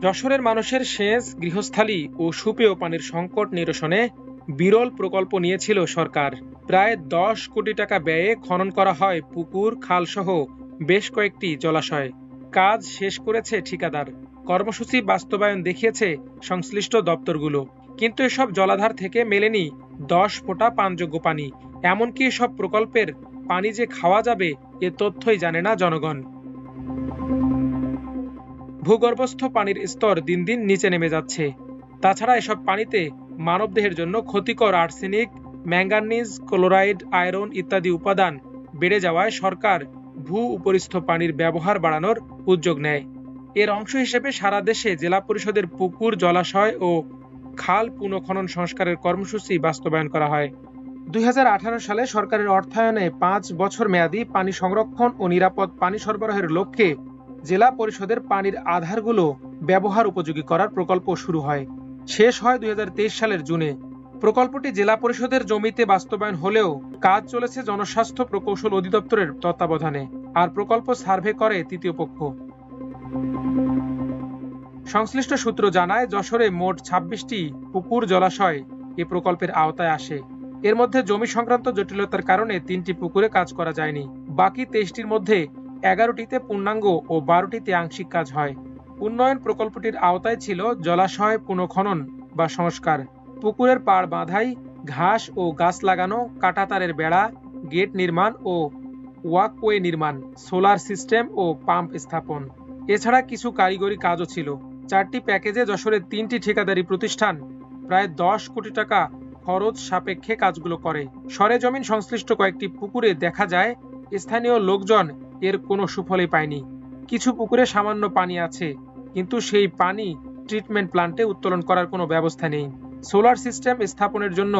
যশোরের মানুষের সেচ, গৃহস্থালী ও সুপেয় পানির সংকট নিরসনে বিরল প্রকল্প নিয়েছিল সরকার। প্রায় ১০ কোটি টাকা ব্যয়ে খনন করা হয় পুকুর, খালসহ বেশ কয়েকটি জলাশয়। কাজ শেষ করেছে ঠিকাদার। কর্মসূচি বাস্তবায়ন দেখিয়েছে সংশ্লিষ্ট দপ্তরগুলো। কিন্তু এসব জলাধার থেকে মেলেনি ১০ ফোঁটা পানযোগ্য পানি। এমনকি এসব প্রকল্পের পানি যে খাওয়া যাবে এ তথ্যই জানে না জনগণ। ভূগর্ভস্থ পানির স্তর দিন দিন নিচে নেমে যাচ্ছে। তাছাড়া এসব পানিতে মানবদেহের জন্য ক্ষতিকর আর্সেনিক, ম্যাঙ্গানিজ, ক্লোরাইড, আয়রন ইত্যাদি উপাদান বেড়ে যাওয়ায় সরকার ভূ উপরিস্থ পানির ব্যবহার বাড়ানোর উদ্যোগ নেয়। এর অংশ হিসেবে সারা দেশে জেলা পরিষদের পুকুর, জলাশয় ও খাল পুনঃখনন সংস্কারের কর্মসূচি বাস্তবায়ন করা হয়। ২০১৮ সালে সরকারের অর্থায়নে ৫ বছর মেয়াদী পানি সংরক্ষণ ও নিরাপদ পানি সরবরাহের লক্ষ্যে জেলা পরিষদের পানির আধারগুলো ব্যবহার উপযোগী করার প্রকল্প শুরু হয়। শেষ হয় ২০২৩ সালের জুনে। প্রকল্পটি জেলা পরিষদের জমিতে বাস্তবায়ন হলেও কাজ চলেছে জনস্বাস্থ্য প্রকৌশল অধিদপ্তরের তত্ত্বাবধানে, আর প্রকল্প সার্ভে করে তৃতীয় পক্ষ। সংশ্লিষ্ট সূত্র জানায়, যশোরে মোট ২৬টি পুকুর, জলাশয় এ প্রকল্পের আওতায় আসে। এর মধ্যে জমি সংক্রান্ত জটিলতার কারণে ৩টি পুকুরে কাজ করা যায়নি। বাকি ২৩টির মধ্যে ১১টিতে পূর্ণাঙ্গ ও ১২টিতে আংশিক কাজ হয়। উন্নয়ন প্রকল্পটির আওতায় ছিল জলাশয় পুনঃখনন বা সংস্কার, পুকুরের পাড় বাঁধাই, ঘাস ও গাছ লাগানো, কাঁটাতারের বেড়া, গেট নির্মাণ ও ওয়াকওয়ে নির্মাণ, সোলার সিস্টেম ও পাম্প স্থাপন। এছাড়া কিছু কারিগরি কাজও ছিল। ৪টি প্যাকেজে যশোরের ৩টি ঠিকাদারি প্রতিষ্ঠান প্রায় ১০ কোটি টাকা খরচ সাপেক্ষে কাজগুলো করে। সরেজমিন সংশ্লিষ্ট কয়েকটি পুকুরে দেখা যায় স্থানীয় লোকজন এর কোনো সুফলই পায়নি। কিছু পুকুরে সামান্য পানি আছে, কিন্তু সেই পানি ট্রিটমেন্ট প্ল্যান্টে উত্তোলন করার কোনো ব্যবস্থা নেই। সোলার সিস্টেম স্থাপনের জন্য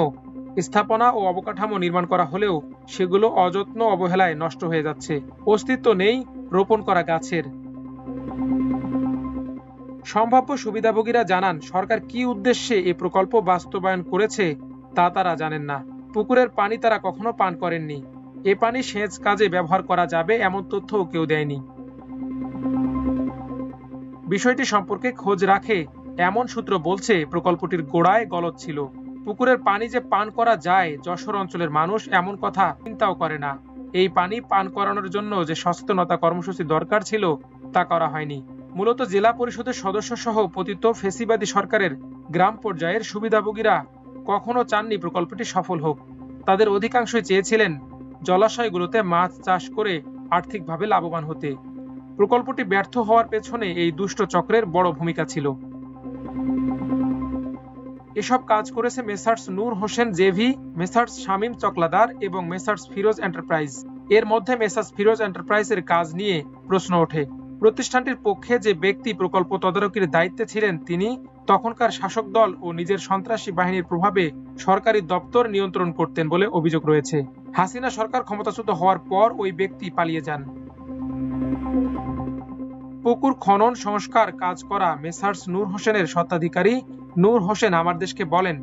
স্থাপনা ও অবকাঠামো নির্মাণ করা হলেও সেগুলো অযত্ন অবহেলায় নষ্ট হয়ে যাচ্ছে। অস্তিত্ব নেই রোপণ করা গাছের। সম্ভাব্য সুবিধাভোগীরা জানান, সরকার কি উদ্দেশ্যে এই প্রকল্প বাস্তবায়ন করেছে তা তারা জানেন না। পুকুরের পানি তারা কখনো পান করেননি। এ পানি সেচ কাজে ব্যবহার করা যাবে এমন তথ্যও কেউ দেয়নি। বিষয়টি সম্পর্কে খোঁজ রাখে এমন সূত্র বলছে, প্রকল্পটির গোড়ায় গলদ ছিল। পুকুরের পানি যে পান করা যায়, যশোর অঞ্চলের মানুষ এমন কথা চিন্তাও করে না। এই পানি পান করানোর জন্য যে সচেতনতা কর্মসূচি দরকার ছিল তা করা হয়নি। মূলত জেলা পরিষদের সদস্য সহ পতিত ফেসিবাদী সরকারের গ্রাম পর্যায়ের সুবিধাভোগীরা কখনো চাননি প্রকল্পটি সফল হোক। তাদের অধিকাংশই চেয়েছিলেন জলাশয়গুলোতে মাছ চাষ করে আর্থিকভাবে লাভবান হতে। প্রকল্পটি ব্যর্থ হওয়ার পেছনে এই দুষ্ট চক্রের বড় ভূমিকা ছিল। এসব কাজ করেছে মেসার্স নূর হোসেন জেভি, মেসার্স শামীম চকলাদার এবং মেসার্স ফিরোজ এন্টারপ্রাইজ। এর মধ্যে মেসার্স ফিরোজ এন্টারপ্রাইজের কাজ নিয়ে প্রশ্ন ওঠে। প্রতিষ্ঠানটির পক্ষে যে ব্যক্তি প্রকল্প তদারকির দায়িত্বে ছিলেন, তিনি তখনকার শাসক দল ও নিজের সন্ত্রাসী বাহিনীর প্রভাবে সরকারি দপ্তর নিয়ন্ত্রণ করতেন বলে অভিযোগ রয়েছে। হাসিনা সরকার ক্ষমতাচ্যুত হওয়ার পর ওই ব্যক্তি পালিয়ে যান। পুকুর খনন সংস্কার কাজ করা মেসার্স নূর হোসেনের স্বত্বাধিকারী নূর হোসেন আমার দেশকে বলেন,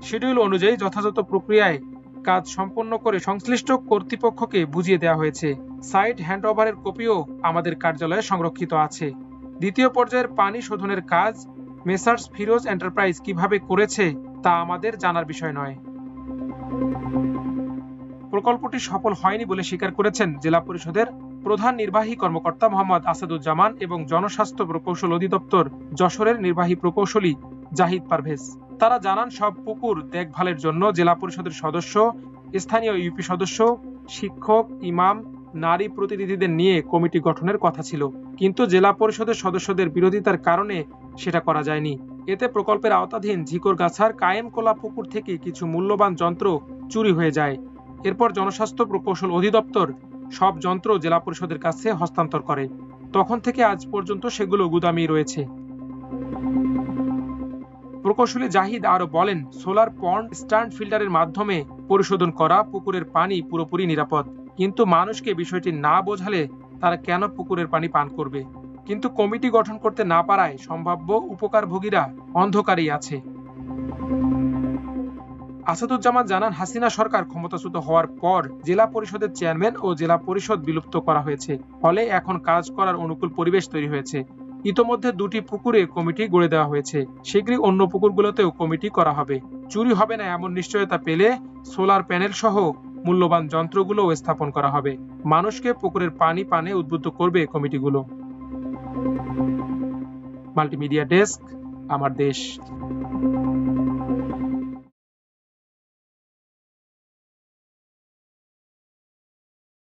শিডিউল অনুযায়ী যথাযথ প্রক্রিয়ায় কাজ সম্পন্ন করে সংশ্লিষ্ট কর্তৃপক্ষকে বুঝিয়ে দেওয়া হয়েছে। সাইট হ্যান্ডওভারের কপিও আমাদের কার্যালয়ে সংরক্ষিত আছে। দ্বিতীয় পর্যায়ের পানি শোধনের কাজ মেসার্স ফিরোজ এন্টারপ্রাইজ কিভাবে করেছে তা আমাদের জানার বিষয় নয়। প্রকল্পটি সফল হয়নি বলে স্বীকার করেছেন জেলা পরিষদের প্রধান নির্বাহী কর্মকর্তা মোহাম্মদ আসাদুজ্জামান এবং জনস্বাস্থ্য প্রকৌশল অধিদপ্তর যশোরের নির্বাহী প্রকৌশলী জাহিদ পারভেজ। তারা জানান, সব পুকুর দেখভালের জন্য জেলা পরিষদের সদস্য, স্থানীয় ইউপি সদস্য, শিক্ষক, ইমাম, নারী প্রতিনিধিদের নিয়ে কমিটি গঠনের কথা ছিল, কিন্তু জেলা পরিষদের সদস্যদের বিরোধিতার কারণে সেটা করা যায়নি। এতে প্রকল্পের আওতাধীন ঝিকরগাছার কায়েমকোলা পুকুর থেকে কিছু মূল্যবান যন্ত্র চুরি হয়ে যায়। এরপর জনস্বাস্থ্য প্রকৌশল অধিদপ্তর সব যন্ত্র জেলা পরিষদের কাছে হস্তান্তর করে। তখন থেকে আজ পর্যন্ত সেগুলো গুদামেই রয়েছে। প্রকৌশলী জাহিদ আরো বলেন, সোলার পন্ড স্ট্যান্ড ফিল্টারের মাধ্যমে পরিশোধন করা পুকুরের পানি পুরোপুরি নিরাপদ, কিন্তু মানুষকে বিষয়টি না বোঝালে তারা কেন পুকুরের পানি পান করবে? কিন্তু কমিটি গঠন করতে না পারায় সম্ভাব্য উপকারভোগীরা অন্ধকারেই আছে। আসাদুজ্জামান জানান, হাসিনা সরকার ক্ষমতাচ্যুত হওয়ার পর জেলা পরিষদের চেয়ারম্যান ও জেলা পরিষদ বিলুপ্ত করা হয়েছে। ফলে এখন কাজ করার অনুকূল পরিবেশ তৈরি হয়েছে। ইতোমধ্যে 2টি পুকুরে কমিটি গড়ে দেওয়া হয়েছে, শীঘ্রই অন্য পুকুরগুলোতেও কমিটি করা হবে। চুরি হবে না এমন নিশ্চয়তা পেলে সোলার প্যানেল সহ মূল্যবান যন্ত্রগুলোও স্থাপন করা হবে। মানুষকে পুকুরের পানি পানে উদ্বুদ্ধ করবে কমিটিগুলো। মাল্টিমিডিয়া ডেস্ক, আমার দেশ।